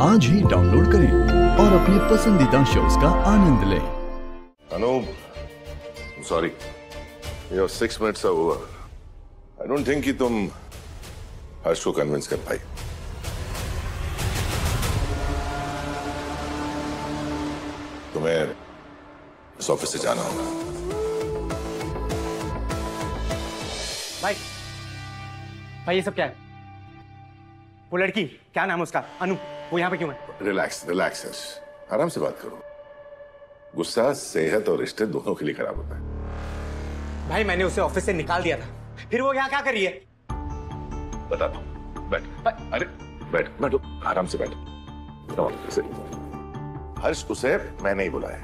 आज ही डाउनलोड करें और अपने पसंदीदा शोज का आनंद लें। Anup, I'm sorry. Your 6 minutes are over. I don't think कि तुम हर्ष को कन्विंस कर पाई। तुम्हें इस ऑफिस से जाना होगा। भाई ये सब क्या है? वो लड़की, क्या नाम है उसका? अनु, वो यहाँ पे क्यों है? रिलैक्स रिलैक्स हर्ष, आराम से बात करो। गुस्सा सेहत और रिश्ते दोनों के लिए खराब होता है। भाई मैंने उसे ऑफिस से निकाल दिया था, फिर वो यहाँ क्या कर रही है? बता दो। बैठ। अरे बैठ बैठो, आराम से बैठो। हर्ष उसे मैंने ही बुलाया।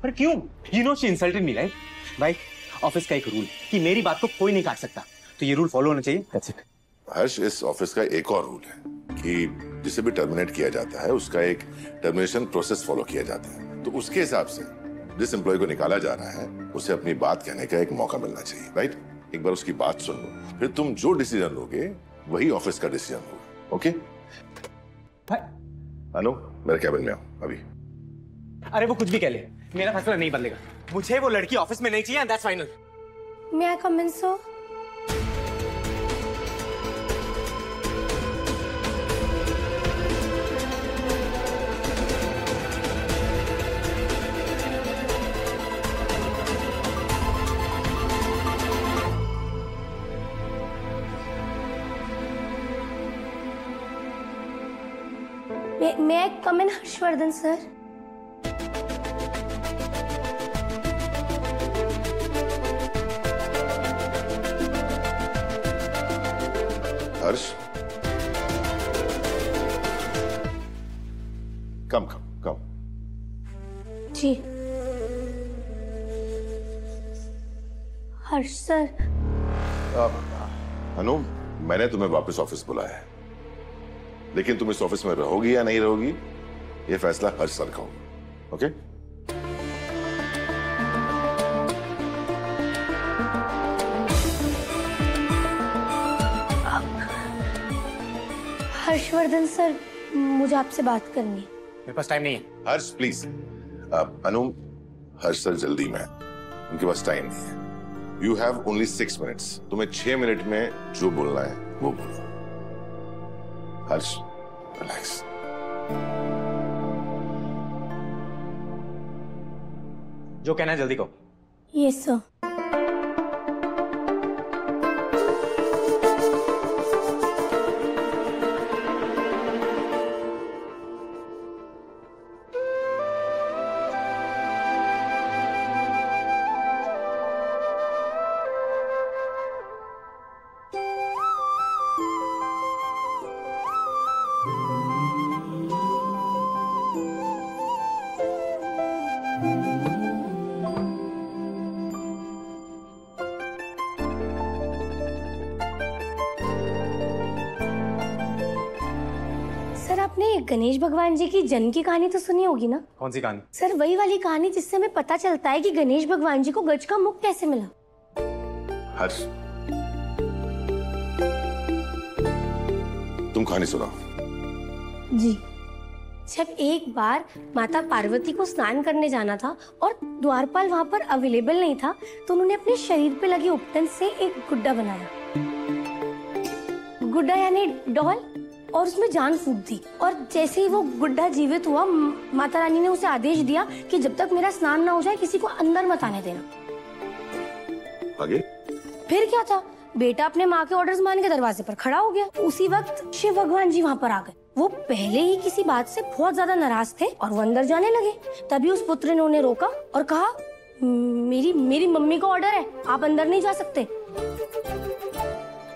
पर क्यों? You know she insulted me, right? भाई ऑफिस का एक रूल कि मेरी बात को कोई नहीं काट सकता, तो ये रूल फॉलो होना चाहिए। That's it. हर्ष, इस ऑफिस का एक और रूल है कि जिसे भी टर्मिनेट किया जाता है उसका एक टर्मिनेशन प्रोसेस फॉलो किया जाता है। तो उसके हिसाब से जिस एम्प्लॉय को निकाला जा रहा है उसे अपनी बात कहने का एक मौका मिलना चाहिए, राइट? एक बार उसकी बात सुन लो, फिर तुम जो डिसीजन लोगे वही ऑफिस का डिसीजन होगा। ओके भाई अनु, मेरे कैबिन में आओ अभी। अरे वो कुछ भी कह ले, मेरा फैसला नहीं बदलेगा। मुझे वो लड़की ऑफिस में नहीं चाहिए, that's final. May I come in, sir? May I come in, Harshvardhan, sir? Harsh, come. Ji Harsh sir. Anu, मैंने तुम्हें वापस ऑफिस बुलाया है, लेकिन तुम इस ऑफिस में रहोगी या नहीं रहोगी ये फैसला हर्ष सर का होगा। ओके? हर्षवर्धन सर, मुझे आपसे बात करनी है। मेरे पास टाइम नहीं है। हर्ष प्लीज। अनु, हर्ष सर जल्दी में है, उनके पास टाइम नहीं है। You have only 6 minutes. तुम्हें 6 मिनट में जो बोलना है वो बोलो। हर्ष, रिलैक्स। जो कहना है जल्दी कहो। Yes sir. सर, आपने गणेश भगवान जी की जन्म की कहानी तो सुनी होगी ना? कौन सी कहानी? सर, वही वाली कहानी जिससे हमें पता चलता है कि गणेश भगवान जी को गज का मुख कैसे मिला। हर्ष, तुम कहानी सुनाओ। जी, जब एक बार माता पार्वती को स्नान करने जाना था और द्वारपाल वहां पर अवेलेबल नहीं था, तो उन्होंने अपने शरीर पे लगे उपटन से एक गुड्डा बनाया। गुड्डा यानी डॉल, और उसमें जान फूंक दी। और जैसे ही वो गुड्डा जीवित हुआ, माता रानी ने उसे आदेश दिया कि जब तक मेरा स्नान ना हो जाए किसी को अंदर मत आने देना। आगे? फिर क्या था, बेटा अपने माँ के ऑर्डर्स मान के दरवाजे पर खड़ा हो गया। उसी वक्त शिव भगवान जी वहाँ पर आ गए। वो पहले ही किसी बात से बहुत ज्यादा नाराज थे और वो अंदर जाने लगे। तभी उस पुत्र ने उन्हें रोका और कहा, मेरी मम्मी का ऑर्डर है, आप अंदर नहीं जा सकते।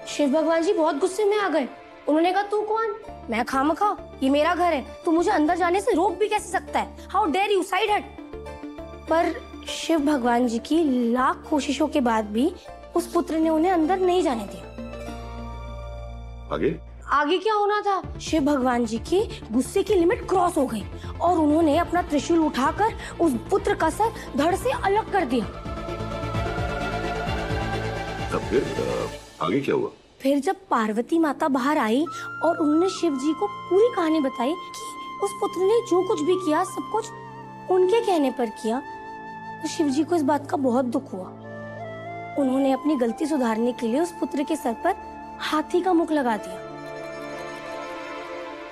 शिव भगवान जी बहुत गुस्से में आ गए। उन्होंने कहा, तू कौन? मैं खामखा, ये मेरा घर है, तू मुझे अंदर जाने से रोक भी कैसे सकता है? हाउ डेयर यू, साइड हट। पर शिव भगवान जी की लाख कोशिशों के बाद भी उस पुत्र ने उन्हें अंदर नहीं जाने दिया। आगे क्या होना था, शिव भगवान जी की गुस्से की लिमिट क्रॉस हो गई और उन्होंने अपना त्रिशूल उठाकर उस पुत्र का सर धड़ से अलग कर दिया। तब फिर आगे क्या हुआ? फिर जब पार्वती माता बाहर आई और उन्होंने शिव जी को पूरी कहानी बताई कि उस पुत्र ने जो कुछ भी किया सब कुछ उनके कहने पर किया। तो शिव जी को इस बात का बहुत दुख हुआ। उन्होंने अपनी गलती सुधारने के लिए उस पुत्र के सर पर हाथी का मुख लगा दिया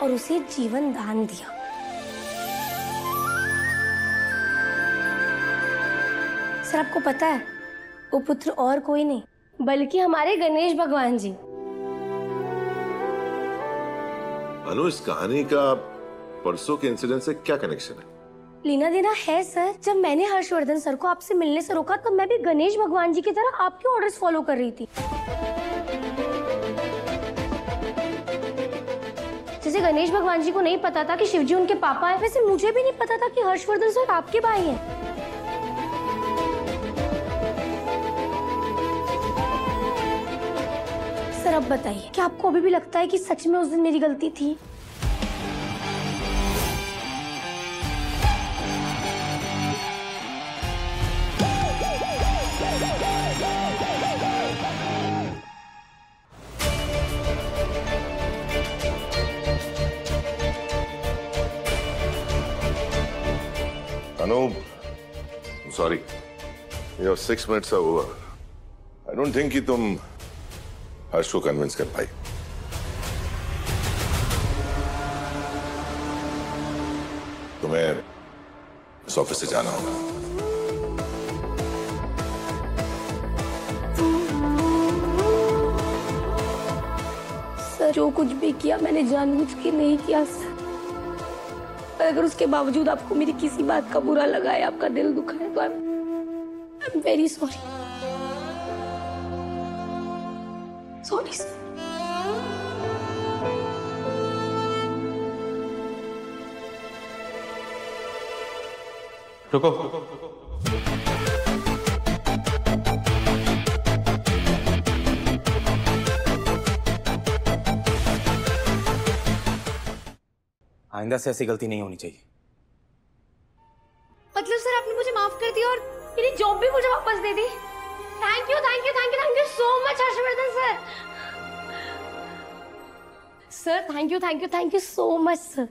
और उसे जीवन दान दिया। सर आपको पता है वो पुत्र और कोई नहीं बल्कि हमारे गणेश भगवान जी। अनु, इस कहानी का परसों के इंसिडेंट से क्या कनेक्शन है? लेना देना है सर। जब मैंने हर्षवर्धन सर को आपसे मिलने से रोका तब मैं भी गणेश भगवान जी की तरह आपके ऑर्डर्स फॉलो कर रही थी। जैसे गणेश भगवान जी को नहीं पता था कि शिव जी उनके पापा हैं, वैसे मुझे भी नहीं पता था कि हर्षवर्धन सर आपके भाई हैं। सर अब बताइए, क्या आपको अभी भी लगता है कि सच में उस दिन मेरी गलती थी? Anu, I'm sorry. Your 6 minutes are over. I don't think कि तुम हर्ष को कन्विंस कर पाई। तुम्हें इस ऑफिस से जाना होगा। सर जो कुछ भी किया मैंने जानबूझ के नहीं किया सर। अगर उसके बावजूद आपको मेरी किसी बात का बुरा लगा है, आपका दिल दुखा है तो I am very sorry. Sorry sir. रुको। आइंदा से ऐसी गलती नहीं होनी चाहिए। मतलब सर आपने मुझे माफ कर दिया और मेरी जॉब भी मुझे वापस दे दी। Thank you thank you thank you thank you so much Harshvardhan sir. Sir thank you so much sir.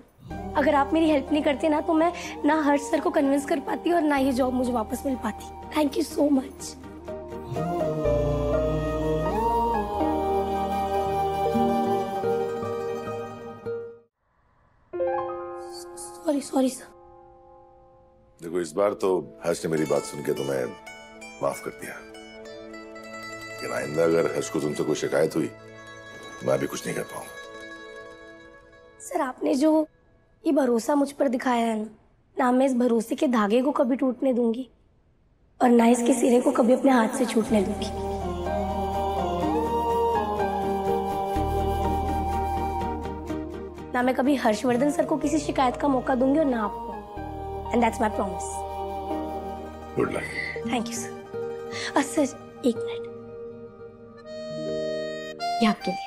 अगर आप मेरी हेल्प नहीं करते ना तो मैं ना हर्ष सर को कन्विंस कर पाती और ना ये जॉब मुझे वापस मिल पाती। Thank you so much. Sorry sir. देखो, इस बार तो हर्ष ने मेरी बात सुन के तुम्हें माफ कर दिया, लेकिन आइंदा अगर हर्ष को तुमसे कोई शिकायत हुई मैं भी कुछ नहीं कर पाऊंगा। सर आपने जो ये भरोसा मुझ पर दिखाया है ना मैं इस भरोसे के धागे को कभी टूटने दूंगी और ना इसके सिरे को कभी अपने हाथ से छूटने दूंगी। ना मैं कभी हर्षवर्धन सर को किसी शिकायत का मौका दूंगी और ना आपको। And that's my promise. Good luck. Thank you sir. Sir एक मिनट, ये आपके लिए।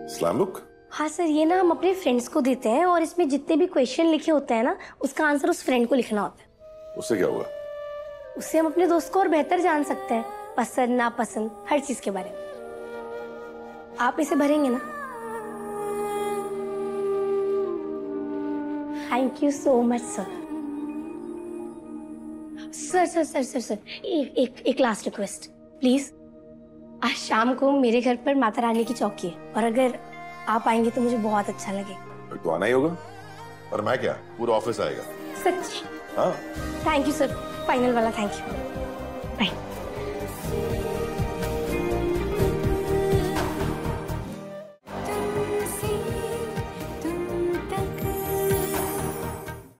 इस्लाम बुक? हाँ सर, ये ना हम अपने फ्रेंड्स को देते हैं और इसमें जितने भी क्वेश्चन लिखे होते हैं ना उसका आंसर उस फ्रेंड को लिखना होता है। उससे क्या होगा? उससे हम अपने दोस्त को और बेहतर जान सकते हैं, पसंद नापसंद हर चीज के बारे में। आप इसे भरेंगे ना? Thank you so much sir. Sir एक लास्ट रिक्वेस्ट प्लीज। आज शाम को मेरे घर पर माता रानी की चौकी है और अगर आप आएंगे तो मुझे बहुत अच्छा लगेगा। तो आना ही होगा। और मैं क्या, पूरा ऑफिस आएगा। सच्ची? हाँ। थैंक यू सर, फाइनल वाला थैंक यू। बाय।